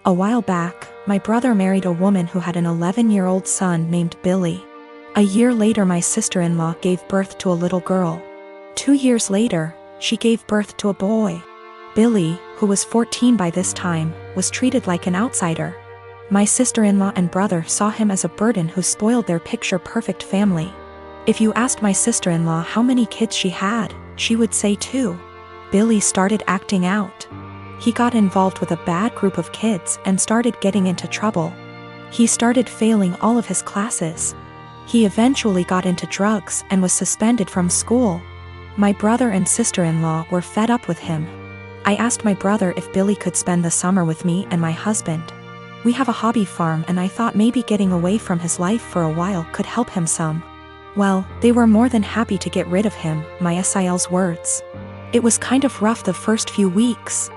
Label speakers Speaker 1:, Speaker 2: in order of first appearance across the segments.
Speaker 1: A while back, my brother married a woman who had an 11-year-old son named Billy. A year later, my sister-in-law gave birth to a little girl. 2 years later, she gave birth to a boy. Billy, who was 14 by this time, was treated like an outsider. My sister-in-law and brother saw him as a burden who spoiled their picture-perfect family. If you asked my sister-in-law how many kids she had, she would say 2. Billy started acting out. He got involved with a bad group of kids and started getting into trouble. He started failing all of his classes. He eventually got into drugs and was suspended from school. My brother and sister-in-law were fed up with him. I asked my brother if Billy could spend the summer with me and my husband. We have a hobby farm, and I thought maybe getting away from his life for a while could help him some. Well, they were more than happy to get rid of him, my SIL's words. It was kind of rough the first few weeks.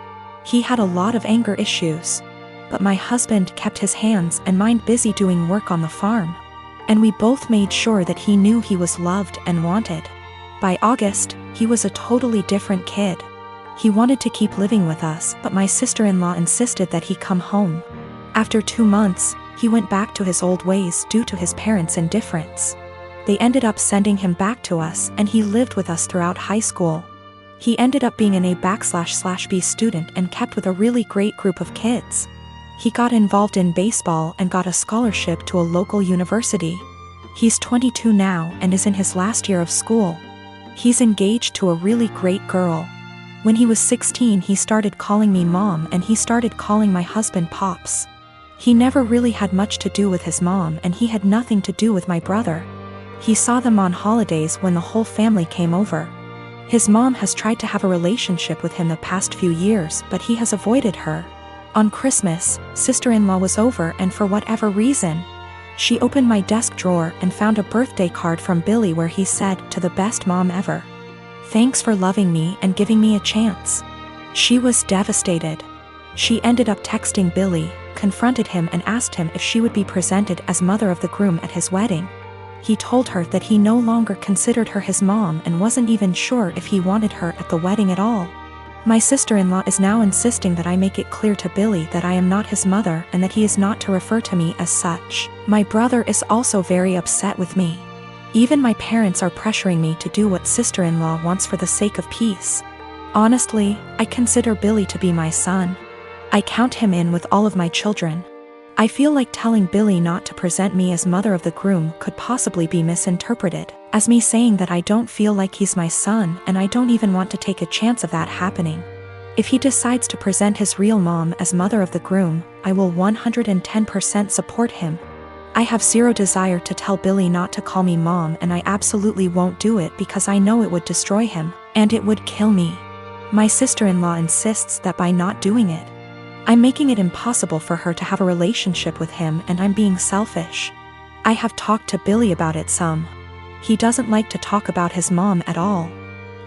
Speaker 1: He had a lot of anger issues. But my husband kept his hands and mind busy doing work on the farm. And we both made sure that he knew he was loved and wanted. By August, he was a totally different kid. He wanted to keep living with us, but my sister-in-law insisted that he come home. After 2 months, he went back to his old ways due to his parents' indifference. They ended up sending him back to us, and he lived with us throughout high school. He ended up being an A/B student and kept with a really great group of kids. He got involved in baseball and got a scholarship to a local university. He's 22 now and is in his last year of school. He's engaged to a really great girl. When he was 16, he started calling me mom, and he started calling my husband pops. He never really had much to do with his mom, and he had nothing to do with my brother. He saw them on holidays when the whole family came over. His mom has tried to have a relationship with him the past few years, but he has avoided her. On Christmas, sister-in-law was over, and for whatever reason, she opened my desk drawer and found a birthday card from Billy where he said, "To the best mom ever. Thanks for loving me and giving me a chance." She was devastated. She ended up texting Billy, confronted him, and asked him if she would be presented as mother of the groom at his wedding. He told her that he no longer considered her his mom and wasn't even sure if he wanted her at the wedding at all. My sister-in-law is now insisting that I make it clear to Billy that I am not his mother and that he is not to refer to me as such. My brother is also very upset with me. Even my parents are pressuring me to do what sister-in-law wants for the sake of peace. Honestly, I consider Billy to be my son. I count him in with all of my children. I feel like telling Billy not to present me as mother of the groom could possibly be misinterpreted as me saying that I don't feel like he's my son, and I don't even want to take a chance of that happening. If he decides to present his real mom as mother of the groom, I will 110% support him. I have zero desire to tell Billy not to call me mom, and I absolutely won't do it because I know it would destroy him, and it would kill me. My sister-in-law insists that by not doing it, I'm making it impossible for her to have a relationship with him, and I'm being selfish. I have talked to Billy about it some. He doesn't like to talk about his mom at all.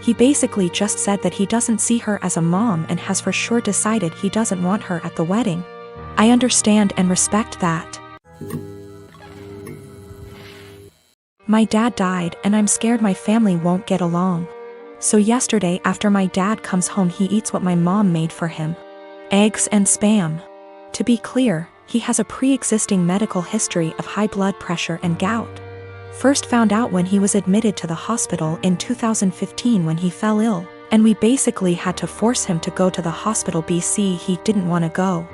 Speaker 1: He basically just said that he doesn't see her as a mom and has for sure decided he doesn't want her at the wedding. I understand and respect that. My dad died, and I'm scared my family won't get along. So yesterday, after my dad comes home, he eats what my mom made for him. Eggs and Spam. To be clear, he has a pre-existing medical history of high blood pressure and gout. First found out when he was admitted to the hospital in 2015 when he fell ill, and we basically had to force him to go to the hospital BC. He didn't want to go.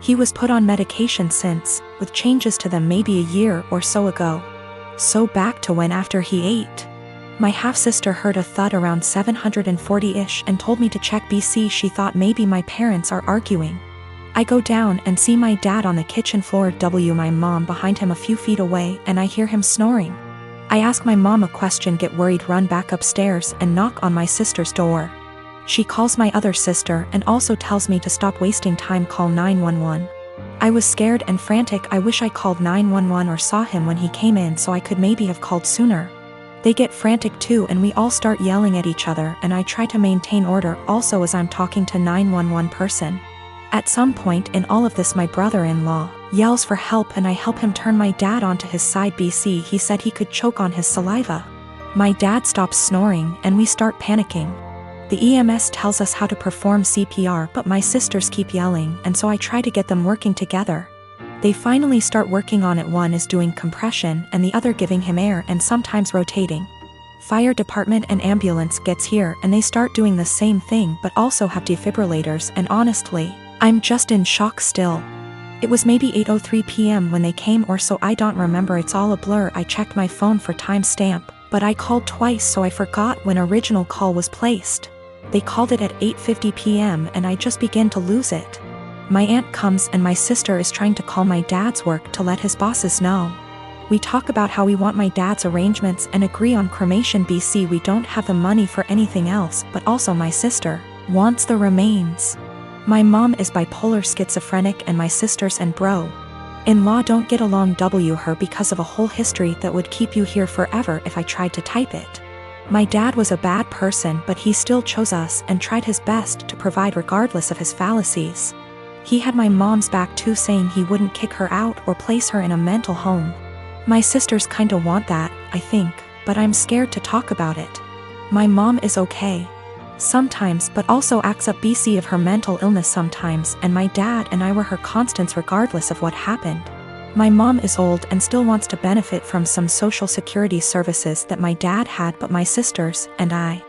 Speaker 1: He was put on medication since, with changes to them maybe a year or so ago. So back to when after he ate. My half-sister heard a thud around 740-ish and told me to check BC. She thought maybe my parents are arguing. I go down and see my dad on the kitchen floor, my mom behind him a few feet away, and I hear him snoring. I ask my mom a question, get worried, run back upstairs and knock on my sister's door. She calls my other sister and also tells me to stop wasting time, call 911. I was scared and frantic. I wish I called 911 or saw him when he came in so I could maybe have called sooner. They get frantic too, and we all start yelling at each other, and I try to maintain order also as I'm talking to 911 person. At some point in all of this, my brother-in-law yells for help, and I help him turn my dad onto his side. BC, he said he could choke on his saliva. My dad stops snoring and we start panicking. The EMS tells us how to perform CPR, but my sisters keep yelling, and so I try to get them working together. They finally start working on it. One is doing compression and the other giving him air and sometimes rotating. Fire department and ambulance gets here and they start doing the same thing but also have defibrillators, and honestly, I'm just in shock still. It was maybe 8:03 p.m. when they came or so, I don't remember, it's all a blur. I checked my phone for timestamp, but I called twice so I forgot when original call was placed. They called it at 8:50 p.m. and I just began to lose it. My aunt comes and my sister is trying to call my dad's work to let his bosses know. We talk about how we want my dad's arrangements and agree on cremation. BC, we don't have the money for anything else, but also my sister wants the remains. My mom is bipolar schizophrenic and my sisters and bro-in-law don't get along. Her because of a whole history that would keep you here forever if I tried to type it. My dad was a bad person, but he still chose us and tried his best to provide regardless of his fallacies. He had my mom's back too, saying he wouldn't kick her out or place her in a mental home. My sisters kinda want that, I think, but I'm scared to talk about it. My mom is okay sometimes, but also acts up BC of her mental illness sometimes, and my dad and I were her constants regardless of what happened. My mom is old and still wants to benefit from some social security services that my dad had, but my sisters and I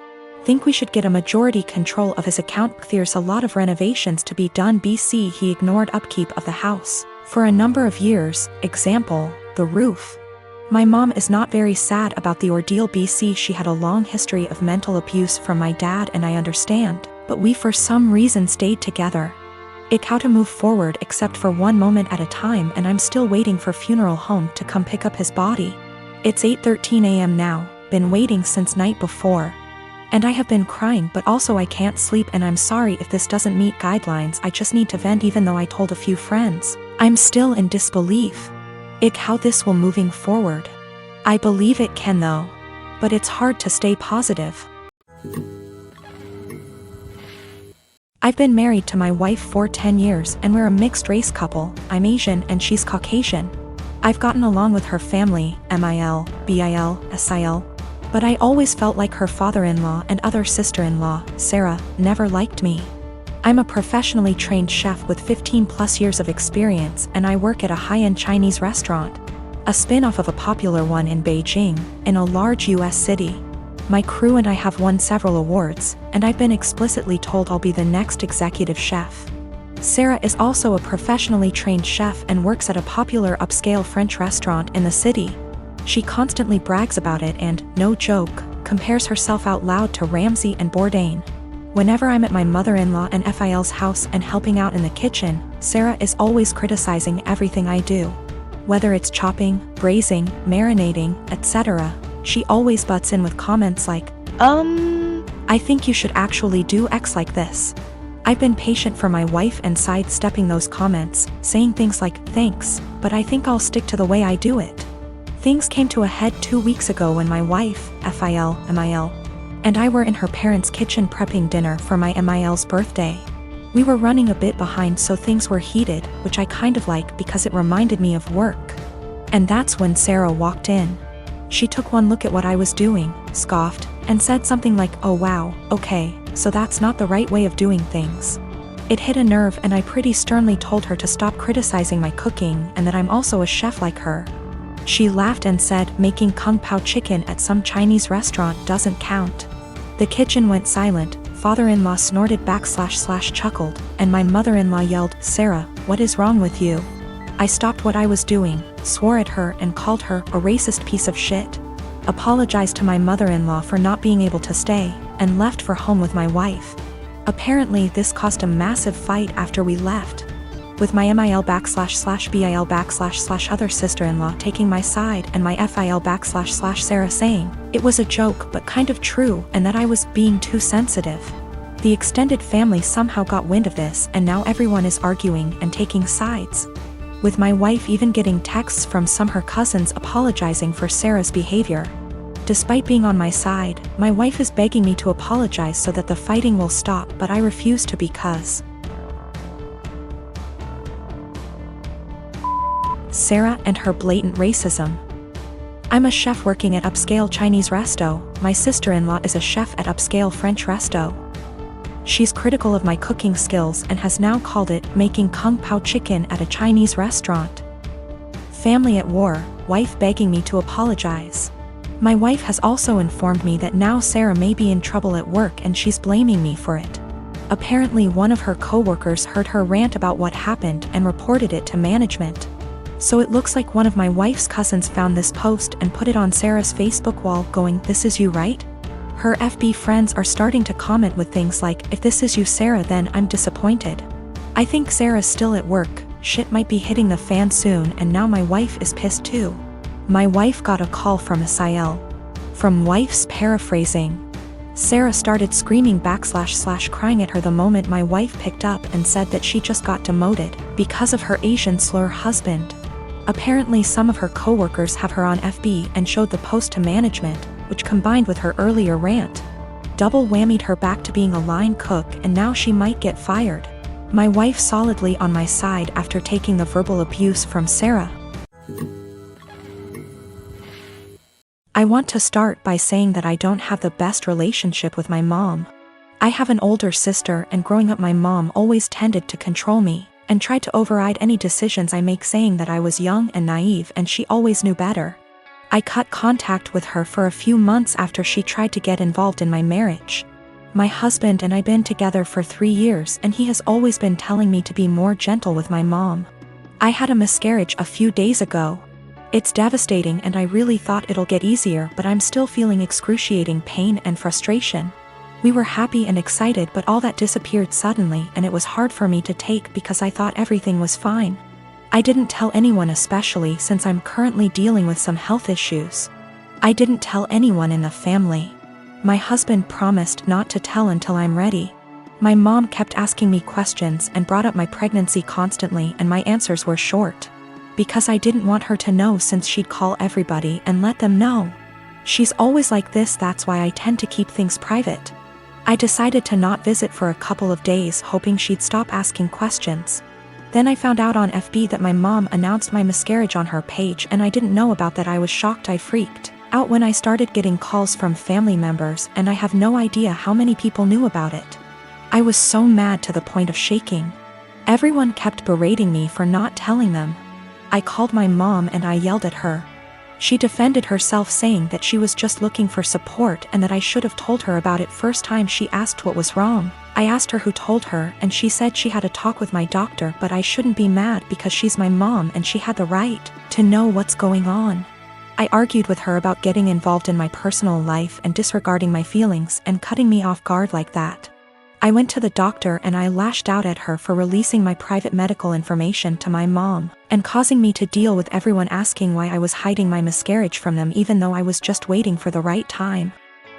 Speaker 1: think we should get a majority control of his account. There's a lot of renovations to be done. BC, he ignored upkeep of the house for a number of years, example, the roof. My mom is not very sad about the ordeal. BC, she had a long history of mental abuse from my dad and I understand, but we for some reason stayed together. It how to move forward except for one moment at a time, and I'm still waiting for funeral home to come pick up his body. It's 8:13 a.m. now, been waiting since night before. And I have been crying, but also I can't sleep, and I'm sorry if this doesn't meet guidelines. I just need to vent. Even though I told a few friends, I'm still in disbelief. How this will moving forward. I believe it can though, but it's hard to stay positive. I've been married to my wife for 10 years and we're a mixed race couple. I'm Asian and she's Caucasian. I've gotten along with her family, MIL, BIL, SIL, but I always felt like her father-in-law and other sister-in-law, Sarah, never liked me. I'm a professionally trained chef with 15+ years of experience, and I work at a high-end Chinese restaurant, a spin-off of a popular one in Beijing, in a large US city. My crew and I have won several awards, and I've been explicitly told I'll be the next executive chef. Sarah is also a professionally trained chef and works at a popular upscale French restaurant in the city. She constantly brags about it and, no joke, compares herself out loud to Ramsay and Bourdain. Whenever I'm at my mother-in-law and FIL's house and helping out in the kitchen, Sarah is always criticizing everything I do. Whether it's chopping, braising, marinating, etc., she always butts in with comments like, I think you should actually do X like this. I've been patient for my wife and sidestepping those comments, saying things like, thanks, but I think I'll stick to the way I do it. Things came to a head 2 weeks ago when my wife, FIL, MIL, and I were in her parents' kitchen prepping dinner for my MIL's birthday. We were running a bit behind, so things were heated, which I kind of like because it reminded me of work. And that's when Sarah walked in. She took one look at what I was doing, scoffed, and said something like, oh wow, okay, so that's not the right way of doing things. It hit a nerve, and I pretty sternly told her to stop criticizing my cooking and that I'm also a chef like her. She laughed and said, making kung pao chicken at some Chinese restaurant doesn't count. The kitchen went silent, father-in-law snorted / chuckled, and my mother-in-law yelled, Sarah, what is wrong with you? I stopped what I was doing, swore at her and called her a racist piece of shit, apologized to my mother-in-law for not being able to stay, and left for home with my wife. Apparently this caused a massive fight after we left, with my MIL / BIL / other sister-in-law taking my side and my FIL / Sarah saying, it was a joke but kind of true and that I was being too sensitive. The extended family somehow got wind of this and now everyone is arguing and taking sides, with my wife even getting texts from some her cousins apologizing for Sarah's behavior. Despite being on my side, my wife is begging me to apologize so that the fighting will stop, but I refuse to because Sarah and her blatant racism. I'm a chef working at upscale Chinese resto, my sister-in-law is a chef at upscale French resto. She's critical of my cooking skills and has now called it making kung pao chicken at a Chinese restaurant. Family at war, wife begging me to apologize. My wife has also informed me that now Sarah may be in trouble at work and she's blaming me for it. Apparently one of her co-workers heard her rant about what happened and reported it to management. So it looks like one of my wife's cousins found this post and put it on Sarah's Facebook wall going, "This is you, right?" Her FB friends are starting to comment with things like, "If this is you, Sarah, then I'm disappointed. I think Sarah's still at work, shit might be hitting the fan soon, and now my wife is pissed too." My wife got a call from Asiel. From wife's paraphrasing. Sarah started screaming / crying at her the moment my wife picked up and said that she just got demoted because of her Asian slur husband. Apparently some of her co-workers have her on FB and showed the post to management, which combined with her earlier rant, double whammied her back to being a line cook, and now she might get fired. My wife solidly on my side after taking the verbal abuse from Sarah. I want to start by saying that I don't have the best relationship with my mom. I have an older sister, and growing up my mom always tended to control me and tried to override any decisions I make, saying that I was young and naive and she always knew better. I cut contact with her for a few months after she tried to get involved in my marriage. My husband and I been together for 3 years and he has always been telling me to be more gentle with my mom. I had a miscarriage a few days ago. It's devastating and I really thought it'll get easier, but I'm still feeling excruciating pain and frustration. We were happy and excited, but all that disappeared suddenly and it was hard for me to take because I thought everything was fine. I didn't tell anyone, especially since I'm currently dealing with some health issues. I didn't tell anyone in the family. My husband promised not to tell until I'm ready. My mom kept asking me questions and brought up my pregnancy constantly, and my answers were short. Because I didn't want her to know, since she'd call everybody and let them know. She's always like this, that's why I tend to keep things private. I decided to not visit for a couple of days, hoping she'd stop asking questions. Then I found out on FB that my mom announced my miscarriage on her page and I didn't know about that. I was shocked. I freaked out when I started getting calls from family members, and I have no idea how many people knew about it. I was so mad to the point of shaking. Everyone kept berating me for not telling them. I called my mom and I yelled at her. She defended herself, saying that she was just looking for support and that I should have told her about it first time she asked what was wrong. I asked her who told her and she said she had a talk with my doctor, but I shouldn't be mad because she's my mom and she had the right to know what's going on. I argued with her about getting involved in my personal life and disregarding my feelings and cutting me off guard like that. I went to the doctor and I lashed out at her for releasing my private medical information to my mom and causing me to deal with everyone asking why I was hiding my miscarriage from them, even though I was just waiting for the right time.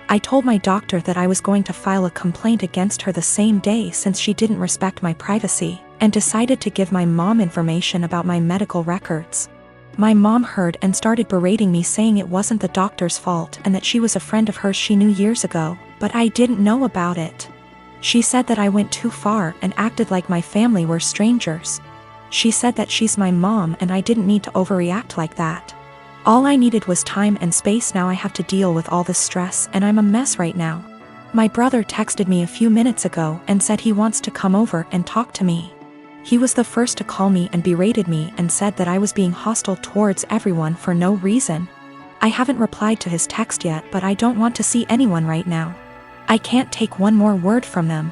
Speaker 1: I told my doctor that I was going to file a complaint against her the same day since she didn't respect my privacy, and decided to give my mom information about my medical records. My mom heard and started berating me, saying it wasn't the doctor's fault and that she was a friend of hers she knew years ago, but I didn't know about it. She said that I went too far and acted like my family were strangers. She said that she's my mom and I didn't need to overreact like that. All I needed was time and space. Now I have to deal with all this stress and I'm a mess right now. My brother texted me a few minutes ago and said he wants to come over and talk to me. He was the first to call me and berated me and said that I was being hostile towards everyone for no reason. I haven't replied to his text yet, but I don't want to see anyone right now. I can't take one more word from them.